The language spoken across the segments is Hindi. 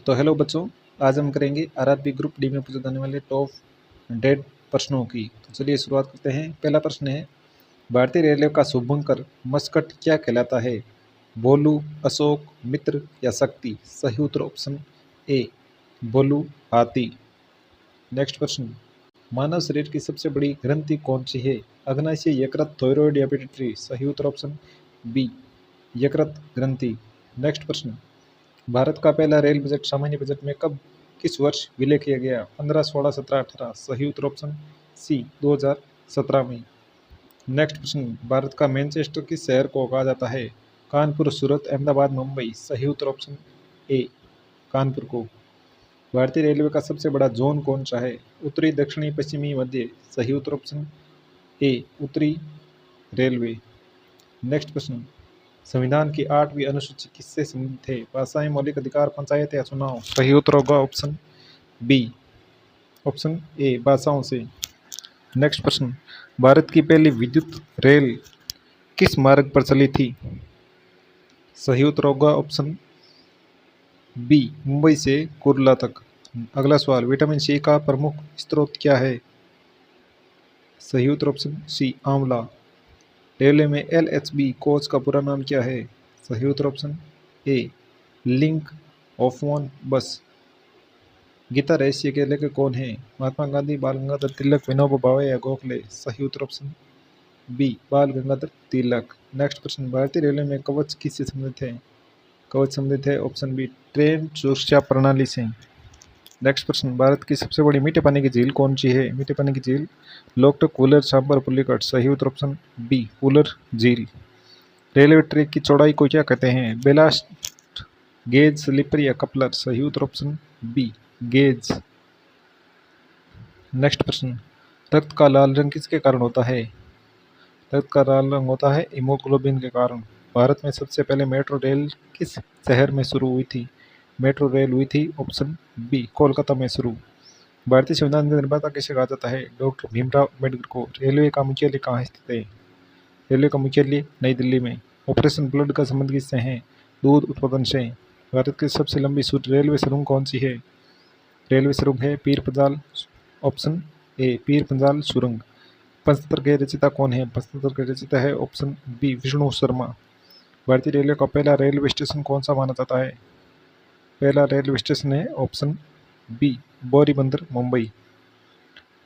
तो हेलो बच्चों, आज हम करेंगे आरआरबी ग्रुप डी में पूछे जाने वाले टॉप 100 प्रश्नों की। तो चलिए शुरुआत करते हैं। पहला प्रश्न है, भारतीय रेलवे का शुभंकर मस्कट क्या कहलाता है? भोलू, अशोक, मित्र या शक्ति? सही उत्तर ऑप्शन ए भोलू, हाथी। नेक्स्ट प्रश्न, मानव शरीर की सबसे बड़ी ग्रंथि कौन सी है? अग्नाशय, यकृत, थायराइड या पिट्यूटरी? सही उत्तर ऑप्शन बी यकृत ग्रंथि। नेक्स्ट प्रश्न, भारत का पहला रेल बजट सामान्य बजट में कब किस वर्ष विलय किया गया? 15, 16, 17, 18? सही उत्तर ऑप्शन सी 2017 में। नेक्स्ट प्रश्न, भारत का मैनचेस्टर किस शहर को कहा जाता है? कानपुर, सूरत, अहमदाबाद, मुंबई? सही उत्तर ऑप्शन ए कानपुर को। भारतीय रेलवे का सबसे बड़ा जोन कौन सा है? उत्तरी, दक्षिणी, पश्चिमी, मध्य? सही उत्तर ऑप्शन ए उत्तरी रेलवे। नेक्स्ट प्रश्न, संविधान की 8वीं अनुसूची किससे संबंधित है? भाषाएं, मौलिक अधिकार, पंचायत या चुनाव? सही उत्तर होगा ऑप्शन बी ऑप्शन ए भाषाओं से। नेक्स्ट प्रश्न, भारत की पहली विद्युत रेल किस मार्ग पर चली थी? सही उत्तर होगा ऑप्शन बी मुंबई से कुर्ला तक। अगला सवाल, विटामिन सी का प्रमुख स्रोत क्या है? सही उत्तर ऑप्शन सी आंवला। रेलवे में एलएचबी कोच का पूरा नाम क्या है? सही उत्तर option A link of one बस। गीता रहस्य के लेखक कौन है? महात्मा गांधी, बाल गंगाधर तिलक, विनोबा भावे या गोखले? सही उत्तर ऑप्शन बी बाल गंगाधर तिलक। नेक्स्ट प्रश्न, भारतीय रेलवे में कवच किससे संबंधित है? कवच संबंधित है ऑप्शन बी ट्रेन सुरक्षा प्रणाली से। नेक्स्ट प्रश्न, भारत की सबसे बड़ी मीठे पानी की झील कौन सी है? मीठे पानी की झील लोकटक, वुलर, सांबर, पुलिकट? सही उत्तर ऑप्शन बी वुलर झील। रेलवे ट्रैक की चौड़ाई को क्या कहते हैं? बेलास्ट, गेज, स्लीपर या कपलर? सही उत्तर ऑप्शन बी गेज। नेक्स्ट प्रश्न, रक्त का लाल रंग किसके कारण होता है? रक्त का लाल रंग होता है हीमोग्लोबिन के कारण। भारत में सबसे पहले मेट्रो रेल किस शहर में शुरू हुई थी? मेट्रो रेल हुई थी ऑप्शन बी कोलकाता में शुरू। भारतीय संविधान का निर्माता किसे कहा जाता है? डॉक्टर भीमराव अम्बेडकर को। रेलवे का मुख्यालय कहाँ स्थित है? रेलवे का मुख्यालय नई दिल्ली में। ऑपरेशन ब्लड का संबंध किससे है? दूध उत्पादन से। भारत की सबसे लंबी रेलवे सुरंग कौन सी है? रेलवे सुरंग है पीर पंजाल ऑप्शन ए पीर पंजाल सुरंग। पंचतंत्र के रचयिता कौन है? पंचतंत्र के रचयिता है ऑप्शन बी विष्णु शर्मा। भारतीय रेलवे का पहला रेलवे स्टेशन कौन सा माना जाता है? पहला रेलवे स्टेशन है ऑप्शन बी बोरीबंदर, मुंबई।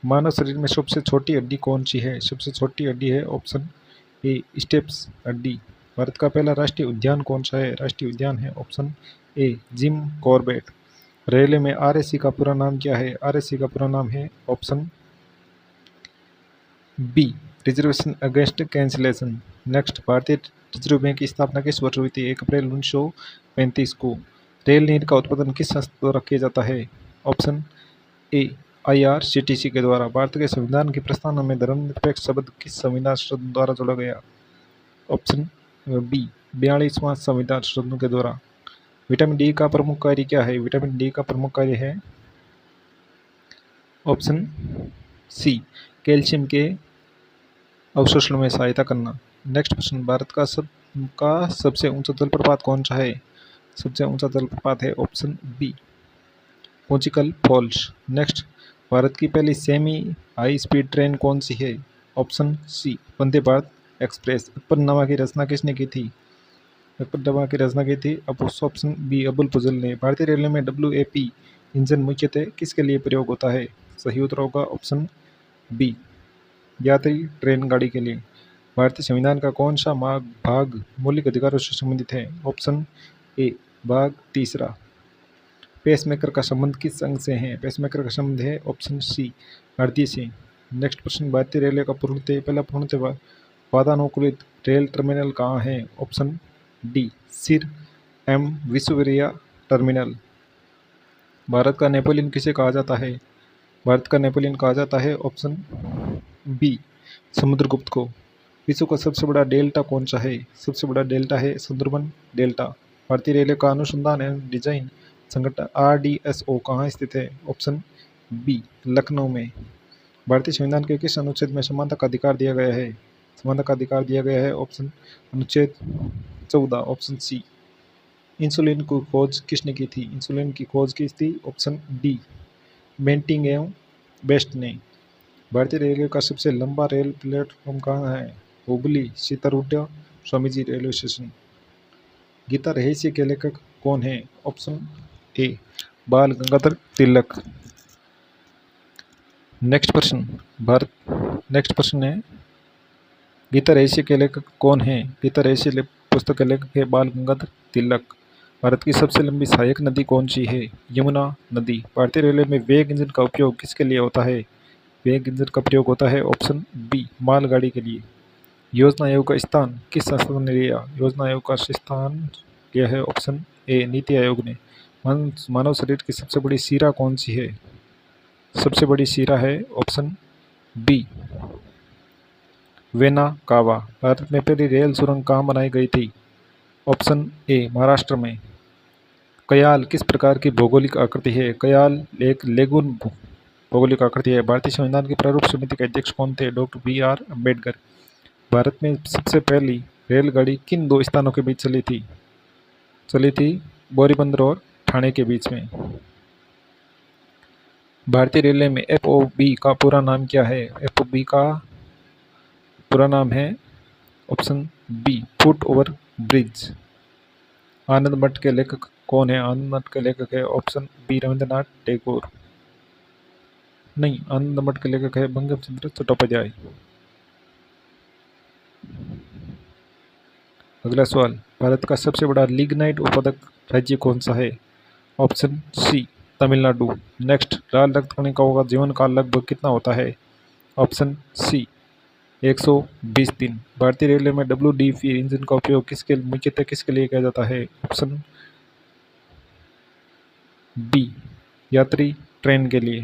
मानव शरीर में सबसे छोटी हड्डी कौन सी है? सबसे छोटी हड्डी है ऑप्शन ए स्टेप्स हड्डी। भारत का पहला राष्ट्रीय उद्यान कौन सा है? राष्ट्रीय उद्यान है option A Jim Corbett. Railway में आरएससी का पूरा नाम क्या है? आरएससी का पूरा नाम है option B reservation against cancellation. Next, भारतीय रिजर्व बैंक की स्थापना किस वर्ष हुई थी? 1 अप्रैल 1935 को। रेल नीति का उत्पादन किस संस्था द्वारा किया जाता है? ऑप्शन ए आईआरसीटीसी के द्वारा। भारत के संविधान की प्रस्तावना में धर्मनिरपेक्ष शब्द किस संविधान शब्द द्वारा जोड़ा गया? ऑप्शन बी 42वां संविधान शब्दों के द्वारा। विटामिन डी का प्रमुख कार्य क्या है? विटामिन डी का प्रमुख कार्य है ऑप्शन सी कैल्शियम के अवशोषण में सहायता करना। नेक्स्ट प्रश्न, भारत का सबसे ऊंचा जलप्रपात कौन सा है? सबसे ऊंचा जलप्रपात है ऑप्शन बी पोचिकल फॉल्स। नेक्स्ट, भारत की पहली सेमी हाई स्पीड ट्रेन कौन सी है? Option C Vande Bharat express. Akbarnama की रचना किसने की थी? अकबरनामा की रचना की थी ऑप्शन बी अबुल फजल ने। भारतीय रेलवे में WAP इंजन मुख्यतः किसके लिए प्रयोग होता है? सही उत्तर होगा ऑप्शन बी यात्री ट्रेन गाड़ी के लिए। भारतीय संविधान का कौन सा भाग मौलिक अधिकारों से संबंधित है? ऑप्शन ए भाग 3। पेसमेकर का संबंध किस अंग से है? पेसमेकर का संबंध है ऑप्शन सी हृदय से। नेक्स्ट प्रश्न, भारतीय रेलवे का पहला पूर्णतः वातानुकूलित रेल टर्मिनल कहाँ है? ऑप्शन डी सिर एम विश्वेश्वरैया टर्मिनल। भारत का नेपोलियन किसे कहा जाता है? भारत का नेपोलियन कहा जाता है ऑप्शन बी समुद्रगुप्त को। विश्व का सबसे बड़ा डेल्टा कौन सा है? सबसे बड़ा डेल्टा है सुंदरबन डेल्टा। भारतीय रेलवे का अनुसंधान एवं डिजाइन संगठन RDSO कहाँ स्थित है? ऑप्शन बी लखनऊ में। भारतीय संविधान के किस अनुच्छेद में समानता का अधिकार दिया गया है? समानता का अधिकार दिया गया है ऑप्शन अनुच्छेद 14 ऑप्शन सी। इंसुलिन की खोज किसने की थी? इंसुलिन की खोज की थी ऑप्शन डी बेंटिंग एवं बेस्ट ने। भारतीय रेलवे का सबसे लंबा रेल प्लेटफॉर्म कहाँ है? हुबली, सीतारूढ़, स्वामीजी रेलवे स्टेशन। गीता रहस्य के लेखक कौन है? ऑप्शन ए बाल गंगाधर तिलक। नेक्स्ट प्रश्न है गीता रहस्य के लेखक कौन है? गीता रहस्य पुस्तक के लेखक है बाल गंगाधर तिलक। भारत की सबसे लंबी सहायक नदी कौन सी है? यमुना नदी। भारतीय रेलवे में वेग इंजन का उपयोग किसके लिए होता है? वेग इंजन का प्रयोग होता है ऑप्शन बी मालगाड़ी के लिए। योजना आयोग का स्थान किस संस्थान ने लिया? योजना आयोग का स्थान लिया है ऑप्शन ए नीति आयोग ने। मानव शरीर की सबसे बड़ी शिरा कौन सी है? सबसे बड़ी शिरा है option B vena cava. Bharat में पहली रेल सुरंग कहाँ बनाई गई थी? ऑप्शन ए महाराष्ट्र में। कयाल किस प्रकार की भौगोलिक आकृति है? कयाल एक लेगून भौगोलिक आकृति है। भारतीय संविधान की प्रारूप समिति के अध्यक्ष कौन थे? Doctor BR Ambedkar. भारत में सबसे पहली रेलगाड़ी किन दो स्थानों के बीच चली थी बोरीबंदर और ठाणे के बीच में। भारतीय रेलवे में FOB का पूरा नाम क्या है? FOB का पूरा नाम है option B foot over bridge. Anand Math के लेखक कौन है? आनंद मठ के लेखक है ऑप्शन बी रविंद्रनाथ टैगोर। नहीं, आनंद मठ के लेखक है बंकिम चंद्र चट्टोपाध्याय। अगला सवाल, भारत का सबसे बड़ा लिग्नाइट उत्पादक राज्य कौन सा है? Option C Tamil Nadu. नेक्स्ट, लाल रक्त कणिकाओं का जीवन काल लगभग कितना होता है? ऑप्शन सी 120 दिन। भारतीय रेलवे में WD-40 इंजन का उपयोग मुख्यतः किसके लिए किया जाता है? ऑप्शन बी यात्री ट्रेन के लिए।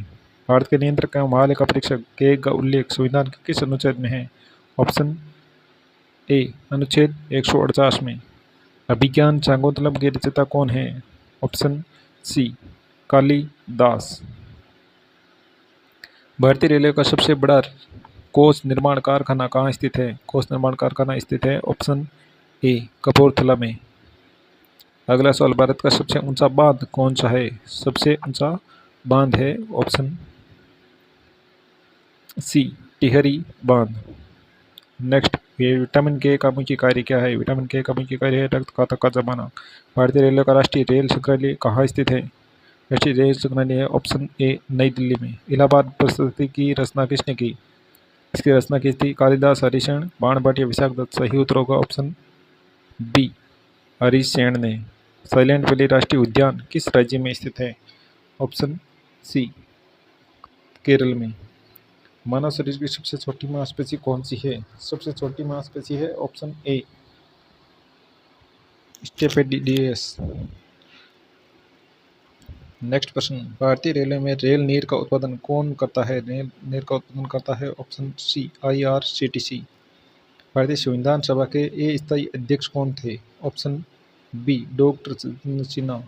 भारत के नियंत्रक एवं महालेखा परीक्षक के का उल्लेख संविधान के किस अनुच्छेद में है? ऑप्शन ए अनुच्छेद 148 में। अभिज्ञान शाकुंतलम के रचयिता कौन है? Option C Kalidas. भारतीय रेलवे का सबसे बड़ा कोच निर्माण कारखाना कहाँ स्थित है? कोच निर्माण कारखाना स्थित है ऑप्शन ए कपूरथला में। अगला सवाल, भारत का सबसे ऊंचा बांध कौन सा है? सबसे ऊंचा बांध है ऑप्शन सी टिहरी बांध। नेक्स्ट, विटामिन के का मुख्य कार्य क्या है? विटामिन के का मुख्य कार्य है रक्त घातक का जमाना। भारतीय रेलवे का राष्ट्रीय रेल संग्रहालय कहाँ स्थित है? राष्ट्रीय रेल संग्रहालय है ऑप्शन ए नई दिल्ली में। इलाहाबाद प्रशस्ति की रचना किसने की? इसकी रचना की थी कालिदास, हरिशरण, बाण भाटिया, विशाख दत्त। सही उत्तर होगा ऑप्शन बी हरिशरण ने। साइलेंट वैली राष्ट्रीय उद्यान किस राज्य में स्थित है? ऑप्शन सी केरल में। मानव शरीर की सबसे छोटी मांसपेशी कौन सी है? सबसे छोटी मांसपेशी है ऑप्शन ए स्टेपेडियस। नेक्स्ट प्रश्न, भारतीय रेलवे में रेल नीर का उत्पादन कौन करता है? रेल नीर का उत्पादन करता है ऑप्शन सी IRCTC। भारतीय संविधान सभा के अस्थायी अध्यक्ष कौन थे? Option B doctor Satyendra Sinha.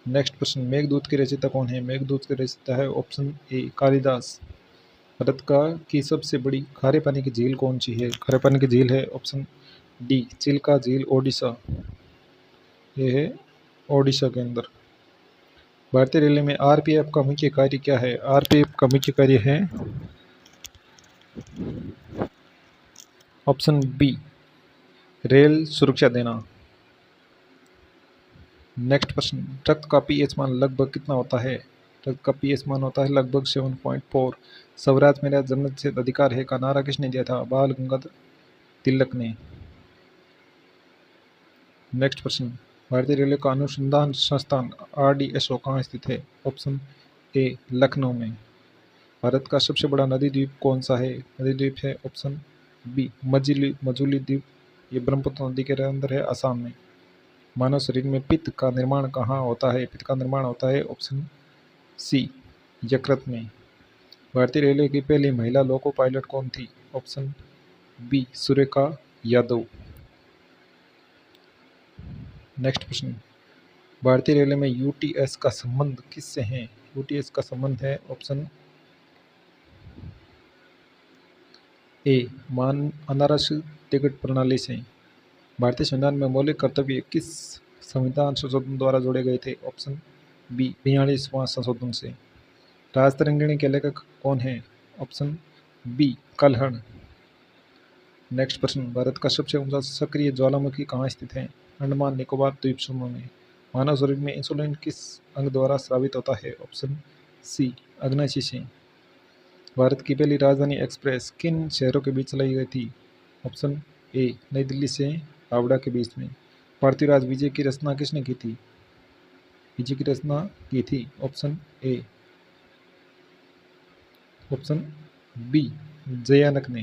Next प्रश्न, मेघदूत के रचयिता कौन है? मेघदूत के रचयिता है ऑप्शन ए कालिदास। भारत की सबसे बड़ी खारे पानी की झील कौन सी है? खारे पानी की झील है ऑप्शन डी चिल्का झील, ओडिशा। ये है ओडिशा के अंदर। भारतीय रेलवे में RPF का मुख्य कार्य क्या है? RPF का मुख्य कार्य है ऑप्शन बी रेल सुरक्षा देना। नेक्स्ट प्रश्न, रक्त का pH मान लगभग कितना होता है? रक्त का pH मान होता है लगभग 7.4। स्वराज मेरा जन्मसिद्ध अधिकार है का नारा किसने दिया था? बाल गंगाधर तिलक ने। नेक्स्ट प्रश्न, भारतीय रेलवे का अनुसंधान संस्थान RDSO कहाँ स्थित है? ऑप्शन ए लखनऊ में। भारत का सबसे बड़ा नदी द्वीप कौन सा है? नदी द्वीप है ऑप्शन बी मजुली द्वीप। ये ब्रह्मपुत्र नदी के अंदर है, असम में। मानव शरीर में पित्त का निर्माण कहाँ होता है? पित्त का निर्माण होता है ऑप्शन सी यकृत में। भारतीय रेलवे की पहली महिला लोको पायलट कौन थी? Option B Surekha Yadav. Next प्रश्न, भारतीय रेलवे में UTS का संबंध किससे है? UTS का संबंध है ऑप्शन ए मान अनारक्षित टिकट प्रणाली से। भारतीय संविधान में मौलिक कर्तव्य किस संविधान संशोधन द्वारा जोड़े गए थे? ऑप्शन बी 42वां संशोधन से। राजतरंगिणी के लेखक कौन है? Option B Kalhana. नेक्स्ट प्रश्न, भारत का सबसे ऊंचा सक्रिय ज्वालामुखी कहाँ स्थित है? अंडमान निकोबार द्वीप समूह में। मानव शरीर में इंसुलिन किस अंग द्वारा स्रावित होता है? ऑप्शन सी अग्नाशय से। भारत की पहली राजधानी एक्सप्रेस किन शहरों के बीच चलाई गई थी? ऑप्शन ए नई दिल्ली से हावड़ा के बीच में। पृथ्वीराज विजय की रचना किसने की थी? विजय की रचना की थी option A, option B Jayanaka ने।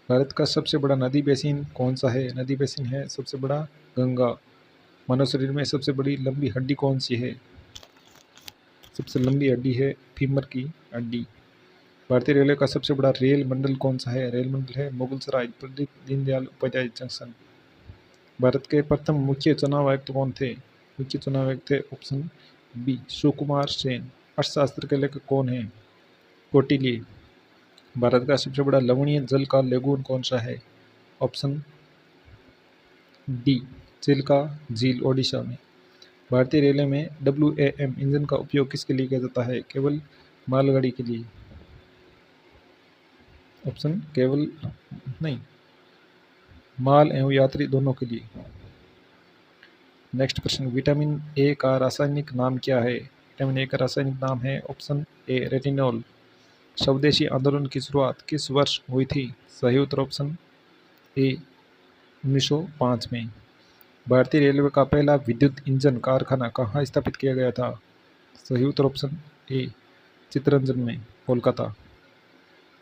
भारत का सबसे बड़ा नदी बेसिन कौन सा है? नदी बेसिन है सबसे बड़ा गंगा। मानव शरीर में सबसे बड़ी लंबी हड्डी कौन सी है? सबसे लंबी हड्डी है फीमर की हड्डी। भारतीय रेलवे का सबसे बड़ा रेल मंडल कौन सा है? रेल मंडल है मुगलसराय पंडित दीनदयाल उपाध्याय जंक्शन। भारत के प्रथम मुख्य चुनाव आयुक्त कौन थे? मुख्य चुनाव आयुक्त थे ऑप्शन बी सुकुमार सेन। अर्थशास्त्र के लेखक कौन है? कौटिल्य। भारत का सबसे बड़ा लवणीय जल का लेगून कौन सा है? ऑप्शन डी चिल्का झील ओडिशा में। भारतीय रेलवे में WAM इंजन का उपयोग किसके लिए किया जाता है? केवल मालगाड़ी के लिए। ऑप्शन केवल नहीं, माल एवं यात्री दोनों के लिए। नेक्स्ट प्रश्न, विटामिन ए का रासायनिक नाम क्या है? विटामिन ए का रासायनिक नाम है ऑप्शन ए रेटिनॉल। स्वदेशी आंदोलन की शुरुआत किस वर्ष हुई थी? सही उत्तर ऑप्शन ए 1905 में। भारतीय रेलवे का पहला विद्युत इंजन कारखाना कहाँ स्थापित किया गया था? सही उत्तर ऑप्शन ए चित्तरंजन में, कोलकाता।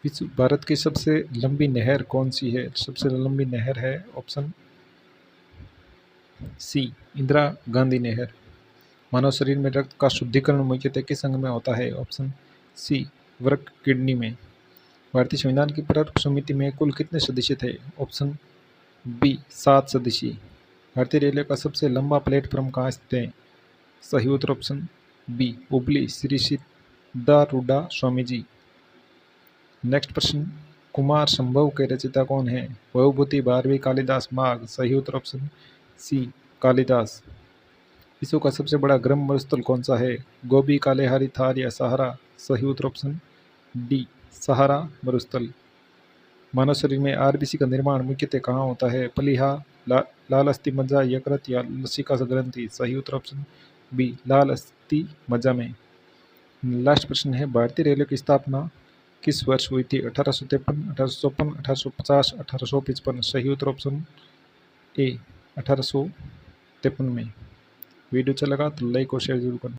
विश्व भारत की सबसे लंबी नहर कौन सी है? सबसे लंबी नहर है ऑप्शन सी इंदिरा गांधी नहर। मानव शरीर में रक्त का शुद्धिकरण मुख्यतः किस अंग में होता है? ऑप्शन सी वृक्क किडनी में। भारतीय संविधान की प्रारूप समिति में कुल कितने सदस्य थे? ऑप्शन बी 7 सदस्य। भारतीय रेलवे का सबसे लंबा प्लेटफॉर्म कहाँ स्थित है? सही उत्तर option B Hubli Shri सिद्धारूढ़ा Swami ji. Next प्रश्न, कुमार संभव के रचयिता कौन है? भवभूति भारवी कालिदास माघ। सही उत्तर ऑप्शन सी कालिदास। विश्व का सबसे बड़ा गर्म मरुस्थल कौन सा है? गोबी, कालेहारी, थार या सहारा। सही उत्तर ऑप्शन डी सहारा मरुस्थल। मानव शरीर में RBC का निर्माण मुख्यतः कहाँ होता है? प्लीहा, लाल अस्थि मज्जा, यकृत या लसिका ग्रंथि। सही उत्तर ऑप्शन बी लाल अस्थि मज्जा में। लास्ट प्रश्न है, भारतीय रेलवे की स्थापना किस वर्ष हुई थी? 1853, 1854, 1850, 1855। सही उत्तर ऑप्शन ए 1853 में। वीडियो अच्छा लगा तो लाइक और शेयर जरूर करना।